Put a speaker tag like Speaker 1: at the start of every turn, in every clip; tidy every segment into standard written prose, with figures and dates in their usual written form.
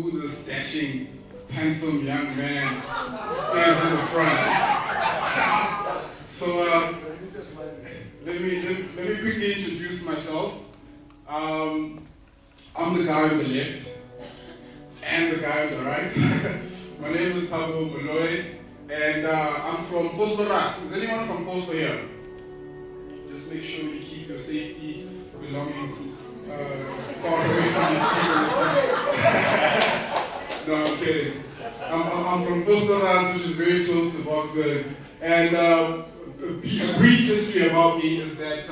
Speaker 1: who this dashing, handsome young man is in the front. So let me quickly introduce myself. I'm the guy on the left and the guy on the right. My name is Thabo Moloi, and I'm from Boksburg. Is anyone from Boksburg here? Just make sure you keep your safety belongings far away from the speakers. No, I'm kidding. I'm from Boksburg, which is very close to Boksburg. And a brief history about me is that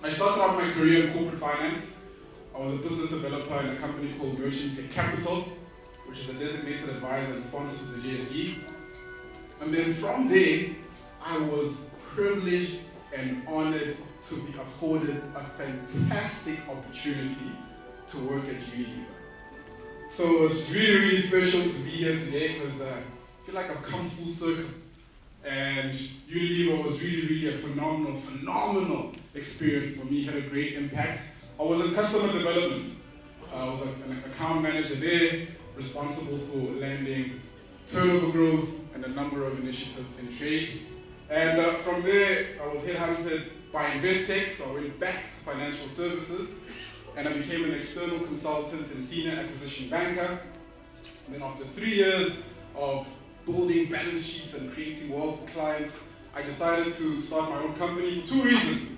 Speaker 1: I started out my career in corporate finance. I was a business developer in a company called Merchant Capital, which is a designated advisor and sponsor to the JSE. And then from there, I was privileged and honored to be afforded a fantastic opportunity to work at Unilever. So it's really, really special to be here today because I feel like I've come full circle. And Unilever was really, really a phenomenal experience for me. It had a great impact. I was in customer development. I was an account manager there, responsible for landing turnover growth and a number of initiatives in trade. And from there, I was headhunted by Investec, so I went back to financial services, and I became an external consultant and senior acquisition banker. And then after 3 years of building balance sheets and creating wealth for clients, I decided to start my own company for 2 reasons.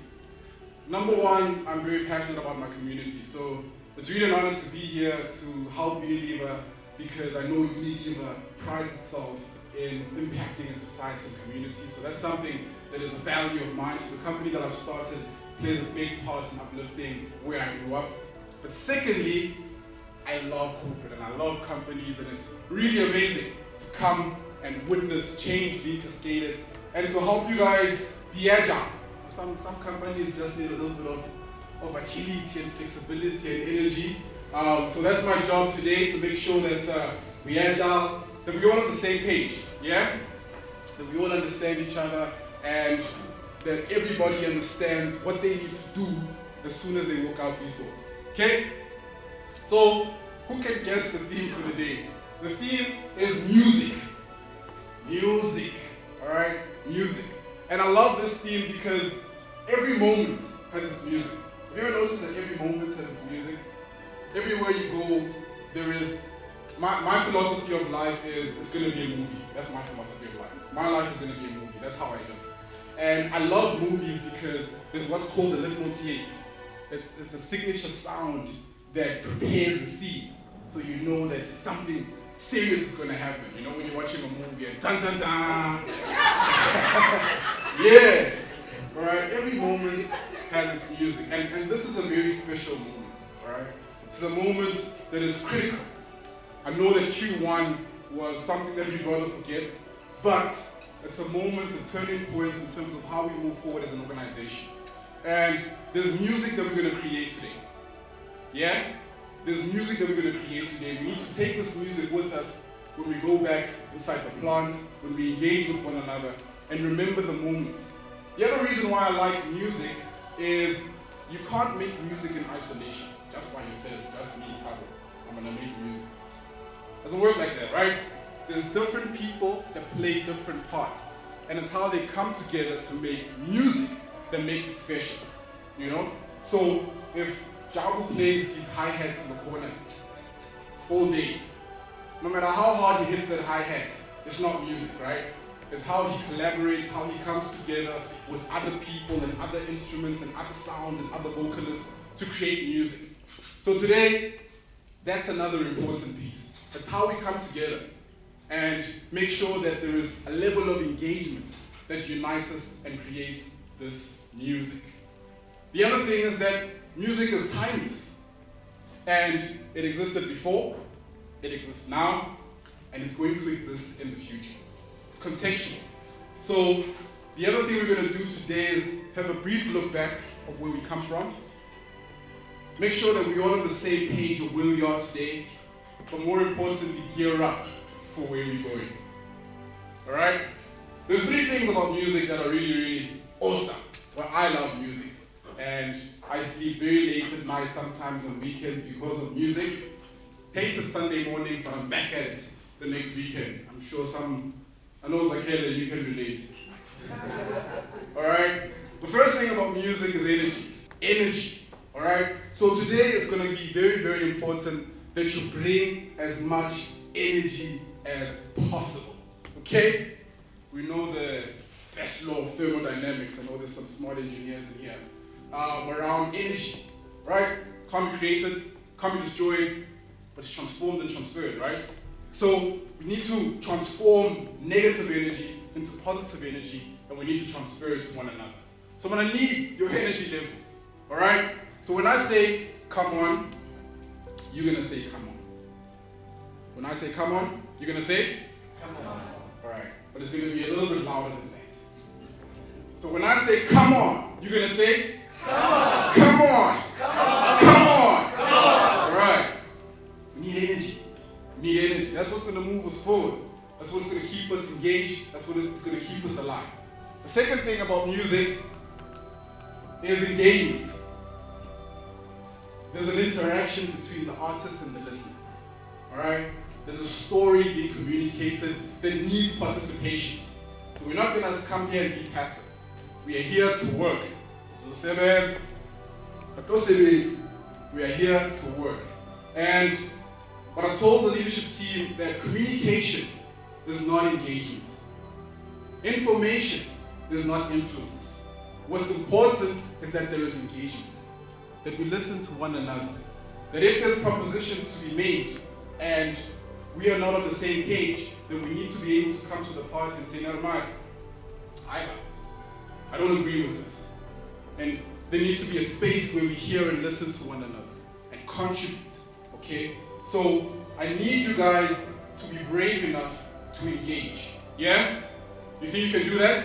Speaker 1: Number one, I'm very passionate about my community, so it's really an honor to be here to help Unilever because I know Unilever prides itself in impacting its society and community. So that's something that is a value of mine. So the company that I've started plays a big part in uplifting where I grew up. But secondly, I love corporate and I love companies, and it's really amazing to come and witness change being cascaded and to help you guys be agile. Some companies just need a little bit of agility and flexibility and energy. So that's my job today, to make sure that we're agile, that we're all on the same page, yeah? That we all understand each other and that everybody understands what they need to do as soon as they walk out these doors, okay? So, who can guess the theme for the day? The theme is music. Music, all right? Music. And I love this theme because every moment has its music. Have you ever noticed that every moment has its music? Everywhere you go, there is... My philosophy of life is it's going to be a movie. That's my philosophy of life. My life is going to be a movie. That's how I live. And I love movies because there's what's called a leitmotif. It's the signature sound that prepares the scene. So you know that something serious is going to happen. You know when you're watching a movie and dun dun dun. Yes. All right. Every moment has its music, and this is a very special moment. All right. It's a moment that is critical. I know that Q1 was something that we'd rather forget, but it's a moment, a turning point in terms of how we move forward as an organization. And there's music that we're going to create today. Yeah? There's music that we're going to create today. We need to take this music with us when we go back inside the plant, when we engage with one another, and remember the moments. The other reason why I like music is you can't make music in isolation, just by yourself, just me, Thabo. I'm going to make music. Doesn't work like that, right? There's different people that play different parts, and it's how they come together to make music that makes it special, you know? So if Jabu plays his hi-hats in the corner all day, no matter how hard he hits that hi-hat, it's not music, right? It's how he collaborates, how he comes together with other people and other instruments and other sounds and other vocalists to create music. So today, that's another important piece. It's how we come together and make sure that there is a level of engagement that unites us and creates this music. The other thing is that music is timeless, and it existed before, it exists now, and it's going to exist in the future. It's contextual. So the other thing we're going to do today is have a brief look back of where we come from, make sure that we're all on the same page of where we are today, but more importantly, gear up for where we're going. Alright? There's 3 things about music that are really, really awesome. Well, I love music. And I sleep very late at night, sometimes on weekends because of music. Hated Sunday mornings, but I'm back at it the next weekend. I'm sure I know Zakela, you can relate. Alright? The first thing about music is energy. Energy. Alright? So today it's going to be very, very important that you bring as much energy as possible. Okay? We know the first law of thermodynamics. I know there's some smart engineers in here. Around energy. Right? Can't be created, can't be destroyed, but it's transformed and transferred, right? So we need to transform negative energy into positive energy, and we need to transfer it to one another. So I'm gonna need your energy levels, all right? So when I say come on, you're gonna say come on. When I say come on, you're gonna say come on. All right, but it's gonna be a little bit louder than that. So when I say come on, you're gonna say come on. Come on. Come on. Come on. Come on. All right. We need energy. We need energy. That's what's gonna move us forward. That's what's gonna keep us engaged. That's what's gonna keep us alive. The second thing about music is engagement. There's an interaction between the artist and the listener. Alright? There's a story being communicated that needs participation. So we're not gonna come here and be passive. We are here to work. So sevens, we are here to work. And what I told the leadership team that communication is not engagement. Information is not influence. What's important is that there is engagement. That we listen to one another. That if there's propositions to be made and we are not on the same page, then we need to be able to come to the party and say, never mind, I don't agree with this. And there needs to be a space where we hear and listen to one another and contribute, okay? So I need you guys to be brave enough to engage, yeah? You think you can do that?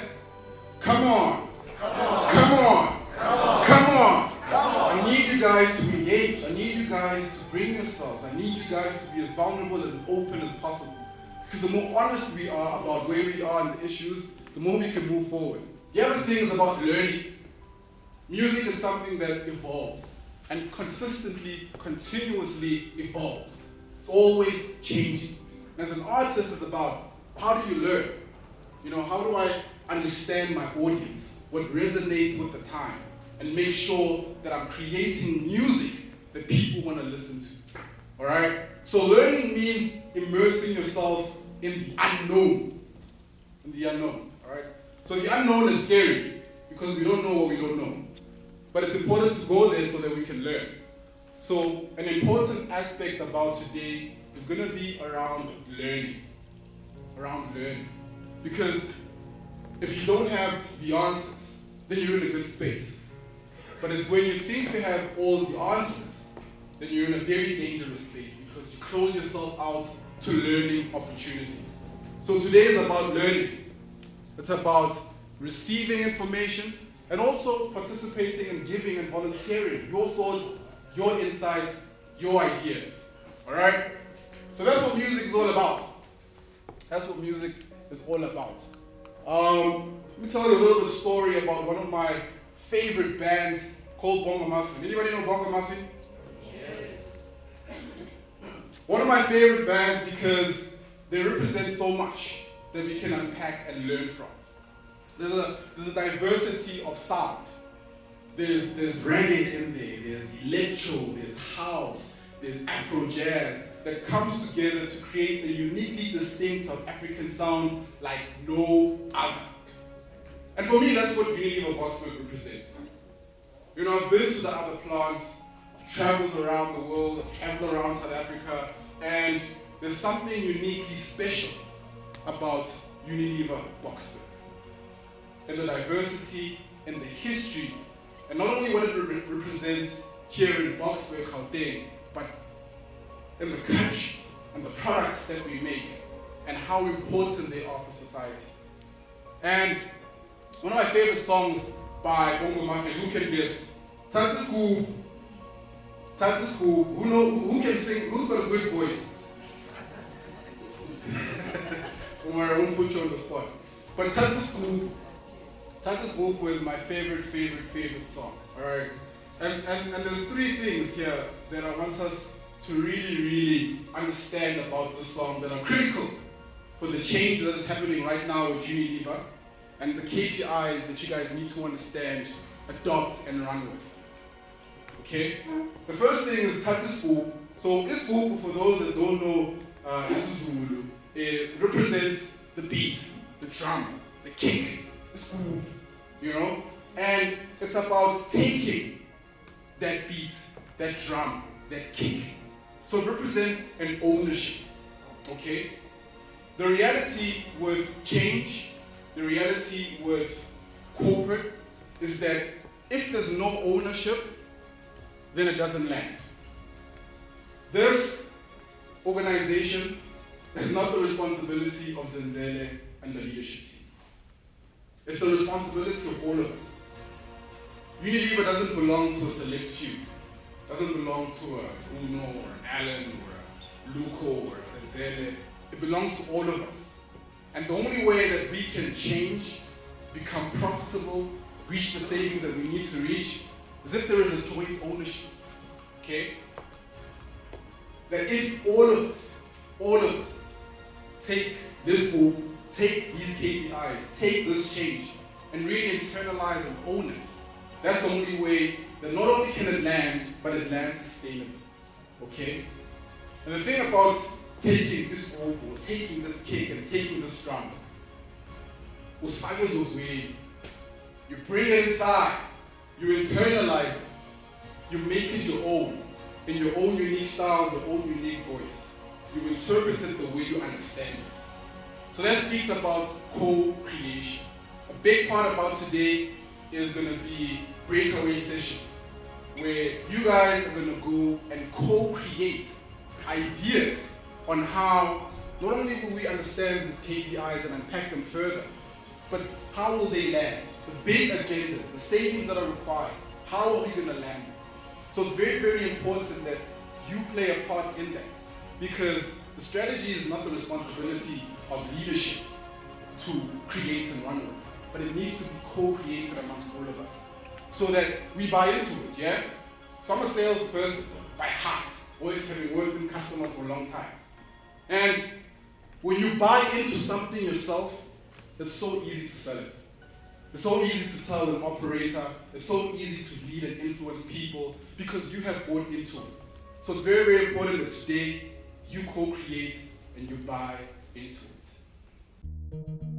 Speaker 1: Come on. Come on. Come on. Come on. Come on. Come on. I need you guys to engage. I need you guys to bring yourselves. I need you guys to be as vulnerable, as open as possible. Because the more honest we are about where we are and the issues, the more we can move forward. The other thing is about learning. Music is something that evolves and consistently, continuously evolves. It's always changing. And as an artist, it's about how do you learn? You know, how do I understand my audience? What resonates with the time? And make sure that I'm creating music that people want to listen to. All right? So learning means immersing yourself in the unknown. In the unknown. All right? So the unknown is scary because we don't know what we don't know. But it's important to go there so that we can learn. So an important aspect about today is going to be around learning. Around learning. Because if you don't have the answers, then you're in a good space. But it's when you think you have all the answers, then you're in a very dangerous space because you close yourself out to learning opportunities. So today is about learning. It's about receiving information and also participating and giving and volunteering your thoughts, your insights, your ideas. All right? So that's what music is all about. That's what music is all about. Let me tell you a little bit story about one of my favorite bands called Bongo Maffin. Anybody know Bongo Maffin? Yes. One of my favorite bands because they represent so much that we can unpack and learn from. There's a diversity of sound. There's reggae in there, there's electro, there's house, there's Afro jazz that comes together to create a uniquely distinct South African sound like no other. And for me, that's what Unilever Boksburg represents. You know, I've been to the other plants, I've traveled around the world, I've traveled around South Africa, and there's something uniquely special about Unilever Boksburg. And the diversity and the history, and not only what it represents here in Boksburg, Gauteng, but in the country and the products that we make and how important they are for society. And one of my favorite songs by Bongo Maffin, who can guess? Thath'isgubhu. Thath'isgubhu. Who can sing? Who's got a good voice? Don't worry, I won't put you on the spot. But Thath'isgubhu is my favorite song. Alright? And there's three things here that I want us to really understand about this song that are critical for the change that is happening right now with Unilever and the KPIs that you guys need to understand, adopt, and run with. Okay? The first thing is Thath'isgubhu. So isgubhu, for those that don't know isiZulu, it represents the beat, the drum, the kick, isgubhu, you know? And it's about taking that beat, that drum, that kick. So it represents an ownership, okay? The reality with change, the reality with corporate is that if there's no ownership, then it doesn't land. This organization is not the responsibility of Zenzele and the leadership team. It's the responsibility of all of us. Unilever doesn't belong to a select few. Doesn't belong to a Bruno or Alan or a Luco or Zenzele. It belongs to all of us. And the only way that we can change, become profitable, reach the savings that we need to reach, is if there is a joint ownership. Okay? That if all of us take this group, take these KPIs, take this change, and really internalize and own it, that's the only way that not only can it land, but it lands sustainably. Okay? And the thing about taking this group, or taking this kick, and taking this drum, you bring it inside, you internalize it, you make it your own, in your own unique style, your own unique voice. You interpret it the way you understand it. So that speaks about co-creation. A big part about today is going to be breakaway sessions, where you guys are going to go and co-create ideas on how not only will we understand these KPIs and unpack them further, but how will they land? The big agendas, the savings that are required, how are we going to land them? So it's very important that you play a part in that, because the strategy is not the responsibility of leadership to create and run with, but it needs to be co-created amongst all of us so that we buy into it, yeah? So I'm a salesperson by heart, having worked in customer for a long time. And when you buy into something yourself, it's so easy to sell it. It's so easy to tell an operator, it's so easy to lead and influence people because you have bought into it. So it's very important that today you co-create and you buy into it.